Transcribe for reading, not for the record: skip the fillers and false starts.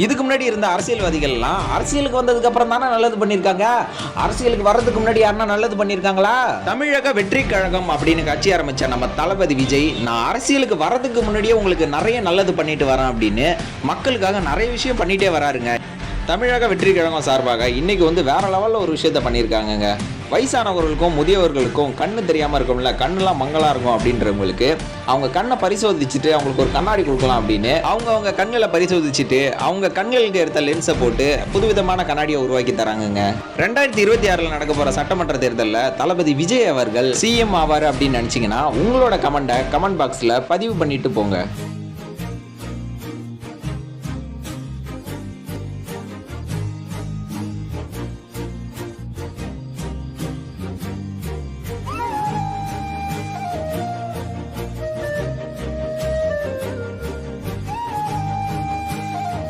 இதுக்கு முன்னாடி இருந்த அரசியல்வாதிகள்லாம் அரசியலுக்கு வந்ததுக்கு அப்புறம் தானே நல்லது பண்ணியிருக்காங்க. அரசியலுக்கு வர்றதுக்கு முன்னாடி யாருன்னா நல்லது பண்ணியிருக்காங்களா? தமிழக வெற்றி கழகம் அப்படின்னு கட்சி ஆரம்பிச்ச நம்ம தளபதி விஜய், நான் அரசியலுக்கு வர்றதுக்கு முன்னாடியே உங்களுக்கு நிறைய நல்லது பண்ணிட்டு வரேன் அப்படின்னு மக்களுக்காக நிறைய விஷயம் பண்ணிட்டே வராருங்க. தமிழக வெற்றி கழகம் சார்பாக இன்னைக்கு வேற லெவலில் ஒரு விஷயத்த பண்ணியிருக்காங்கங்க. வயசானவர்களுக்கும் முதியவர்களுக்கும் கண்ணு தெரியாமல் இருக்கும்ல, கண்ணெல்லாம் மங்களாக இருக்கும் அப்படின்றவங்களுக்கு அவங்க கண்ணை பரிசோதிச்சுட்டு அவங்களுக்கு ஒரு கண்ணாடி கொடுக்கலாம் அப்படின்னு அவங்க கண்களை பரிசோதிச்சுட்டு அவங்க கண்களுக்கு எடுத்த லென்ஸை போட்டு புதுவிதமான கண்ணாடியை உருவாக்கி தராங்கங்க. 2026 நடக்க போகிற சட்டமன்ற தேர்தலில் தளபதி விஜய் அவர்கள் சிஎம் ஆவார் அப்படின்னு நினச்சிங்கன்னா உங்களோட கமெண்ட் பாக்ஸில் பதிவு பண்ணிட்டு போங்க.